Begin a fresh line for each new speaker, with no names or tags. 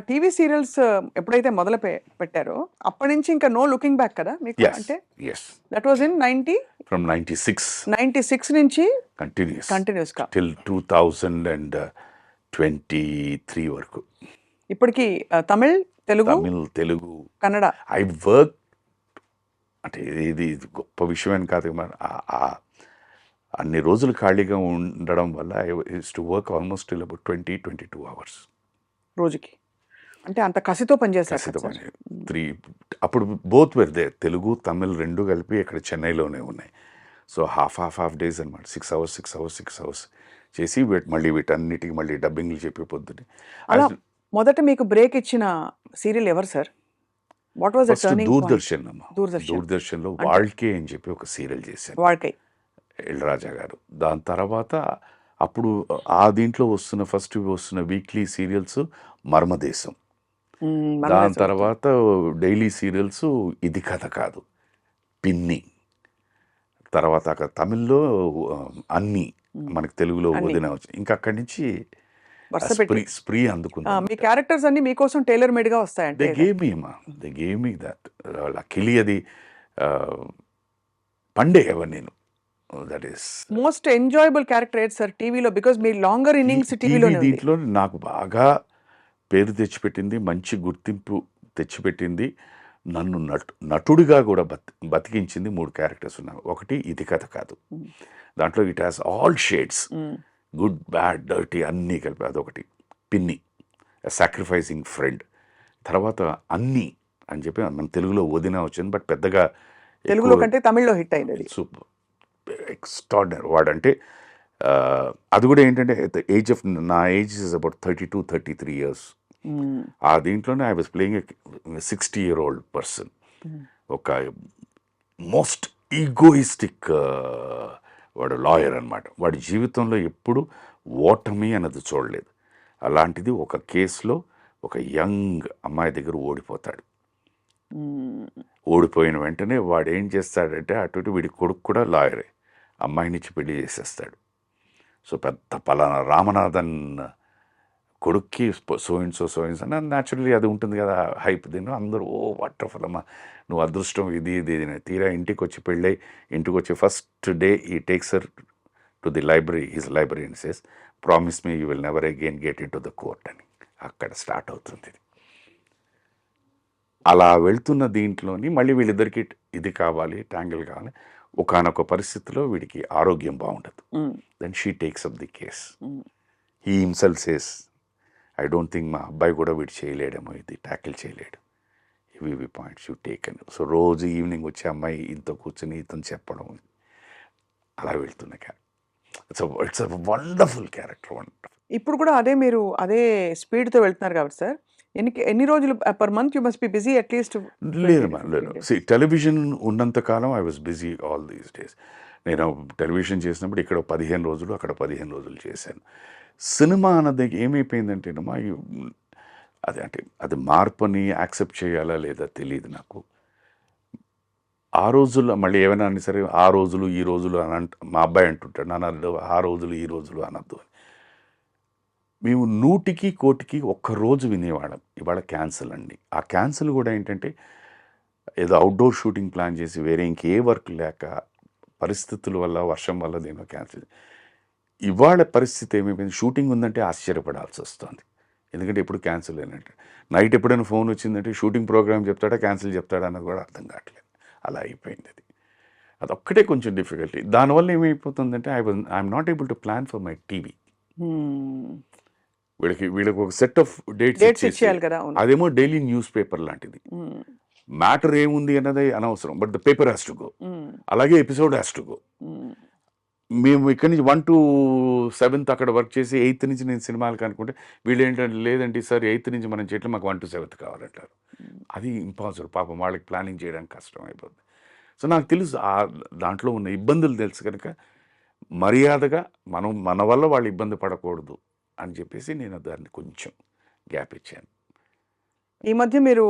TV serials ఎప్పుడైతే మొదలు పెట్టారో అప్పటి నుంచి ఇంకా నో లుకింగ్ బ్యాక్ కదా మీకు?
Yes,
అంటే
yes.
That was in
From 96,
96 నుంచి
continuous
గా
till 2023 వరకు.
ఇప్పటికి తమిళ్, తెలుగు,
తెలుగు,
కన్నడ.
ఐ వర్క్ అంటే ఇది గొప్ప విషయం అని కాదు మరి అన్ని రోజులు ఖాళీగా ఉండడం వల్ల I use to work almost till about 22 hours
రోజుకి. అంటే అంత కసితో పనిచేస్తారు.
అప్పుడు బోత్ వెర్దే తెలుగు తమిళ్ రెండు కలిపి ఇక్కడ చెన్నైలోనే ఉన్నాయి. సో హాఫ్ డేస్ అనమాట. 6 hours చేసి మళ్ళీ వీటన్నిటికి మళ్ళీ డబ్బింగ్లు చెప్పి పొద్దుని.
అలా మొదట మీకు బ్రేక్ ఇచ్చిన సీరియల్ ఎవరు సార్? వాట్ వాజ్
దూరదర్శన్ అమ్మ. దూరదర్శన్లో వాళ్కే అని చెప్పి ఒక సీరియల్ చేశాను,
వాళ్కై
ఇళరాజా గారు. దాని తర్వాత అప్పుడు ఆ దీంట్లో ఫస్ట్ వస్తున్న వీక్లీ సీరియల్స్ మర్మదేశం, దాని తర్వాత డైలీ సీరియల్స్ ఇది కథ కాదు, పిన్ని, తర్వాత తమిళ్లో అన్ని, మనకి తెలుగులో వదిన వచ్చి ఇంకా అక్కడి నుంచి స్ప్రీ అందుకుంది.
మీ క్యారెక్టర్స్ అన్ని మీకోసం టైలర్ మేడ్ గా వస్తాయంటే
they gave me that luckily. అది పండే ఎవరు నేను that is
most enjoyable character ఏది సార్ టీవీలో? బికాజ్ మీ లాంగర్ ఇన్నింగ్స్ టీవీలో
దీంట్లో నాకు బాగా పేరు తెచ్చిపెట్టింది, మంచి గుర్తింపు తెచ్చిపెట్టింది, నన్ను నటుడిగా కూడా బతికించింది 3 క్యారెక్టర్స్ ఉన్నాయి. ఒకటి ఇది కథ కాదు, దాంట్లో it has all shades, good bad dirty అన్నీ కలిపి అదొకటి. పిన్ని, సాక్రిఫైసింగ్ ఫ్రెండ్. తర్వాత అన్నీ అని చెప్పి మన తెలుగులో వదిన వచ్చింది, బట్ పెద్దగా
తెలుగులో కంటే తమిళ్లో హిట్ అయింది.
సూపర్ ఎక్స్ట్రాడినరీ వాడంటే. అది కూడా ఏంటంటే నా ఏజ్ ఇస్ అబౌట్ 32-33 years. ఆ దీంట్లోనే I was playing 60-year-old person. ఒక మోస్ట్ ఈగోయిస్టిక్ వాడు లాయర్ అనమాట. వాడి జీవితంలో ఎప్పుడు ఓటమి అన్నది చూడలేదు. అలాంటిది ఒక కేసులో ఒక యంగ్ అమ్మాయి దగ్గర ఓడిపోతాడు. ఓడిపోయిన వెంటనే వాడు ఏం చేస్తాడంటే అటు వీడి కొడుకు కూడా లాయరే, అమ్మాయినిచ్చి పెళ్లి చేసేస్తాడు. సో పెద్ద పలానా రామనాథన్ కొడుక్కి సోయిన్స్ అని న్యాచురల్లీ అది ఉంటుంది కదా హైప్. దీన్ని అందరూ ఓ వాటర్ఫుల్ అమ్మా, నువ్వు అదృష్టం ఇది తీరా ఇంటికి వచ్చి పెళ్ళై ఇంటికి వచ్చి ఫస్ట్ డే ఈ takes her to the library, his library and says promise me you will never again get in to the court అని. అక్కడ స్టార్ట్ అవుతుంది. అలా వెళ్తున్న దీంట్లోని మళ్ళీ వీళ్ళిద్దరికి ఇది కావాలి, ట్యాంగిల్ కావాలి. ఒకానొక పరిస్థితిలో వీడికి ఆరోగ్యం బాగుండదు. Then she takes up the case. He himself says I don't think మా అబ్బాయి కూడా వీడు చేయలేడేమో, ఇది ట్యాకిల్ చేయలేడు, ఇవి పాయింట్స్ యూ టేక్ అని. సో రోజు ఈవినింగ్ వచ్చి అమ్మాయి ఇంత కూర్చొని ఇతను చెప్పడం, అలా వెళ్తున్న character. It's a wonderful character, wonderful.
ఇప్పుడు కూడా మీరు అదే స్పీడ్తో వెళ్తున్నారు కాబట్టి సార్, ఎన్ని రోజులు per month you must be busy at least?
లేదు, టెలివిజన్ ఉన్నంత కాలం I was busy all these days. నేను టెలివిజన్ చేసినప్పుడు ఇక్కడ 15 రోజులు, అక్కడ 15 రోజులు చేశాను. సినిమా అన్నది ఏమైపోయిందంటేనమ్మా, అది మార్పుని యాక్సెప్ట్ చేయాలా లేదా తెలియదు నాకు. ఆ రోజుల్లో మళ్ళీ ఏమైనా అని సరే ఆ రోజులు ఈ రోజులు అని మా అబ్బాయి అంటుంటాడు, నాన్న ఆ రోజులు ఈ రోజులు అనద్దు అని. మేము 100-1 ఒక్కరోజు వినేవాళ్ళం. ఇవాళ క్యాన్సిల్ అండి. ఆ క్యాన్సిల్ కూడా ఏంటంటే ఏదో అవుట్డోర్ షూటింగ్ ప్లాన్ చేసి వేరే ఇంకే వర్క్ లేక పరిస్థితుల వల్ల, వర్షం వల్ల దేనో క్యాన్సిల్. ఇవాళ పరిస్థితి ఏమైపోయింది, షూటింగ్ ఉందంటే ఆశ్చర్యపడాల్సి వస్తుంది. ఎందుకంటే ఎప్పుడు క్యాన్సిల్ అయినట్టు. నైట్ ఎప్పుడైనా ఫోన్ వచ్చిందంటే షూటింగ్ ప్రోగ్రామ్ చెప్తాడా క్యాన్సిల్ చెప్తాడా అన్నది కూడా అర్థం కావట్లేదు. అలా అయిపోయింది. అదొక్కటే కొంచెం డిఫికల్టీ. దానివల్ల ఏమైపోతుందంటే I'm not able to plan for my TV. వీళ్ళకి ఒక సెట్ ఆఫ్ డేట్స్
ఇచ్చేయాలి కదా.
అదేమో డైలీ న్యూస్ పేపర్ లాంటిది. మ్యాటర్ ఏముంది అన్నది అనవసరం, but the paper has to go. అలాగే ఎపిసోడ్ హ్యాస్ టు గో. మేము ఇక్కడి నుంచి 1 to 7 అక్కడ వర్క్ చేసి 8th నుంచి నేను సినిమాలకు అనుకుంటే వీళ్ళు ఏంటంటే లేదండి సార్ 8th నుంచి మనం చేయట్లేదు, మాకు 1 to 7 కావాలంటారు. అది ఇంపాసిబుల్. పాపం వాళ్ళకి ప్లానింగ్ చేయడానికి కష్టం అయిపోతుంది. సో నాకు తెలుసు దాంట్లో ఉన్న ఇబ్బందులు తెలుసు కనుక మర్యాదగా మన వల్ల వాళ్ళు ఇబ్బంది పడకూడదు అని చెప్పేసి నేను దాన్ని కొంచెం గ్యాప్ ఇచ్చాను.
ఈ మధ్య మీరు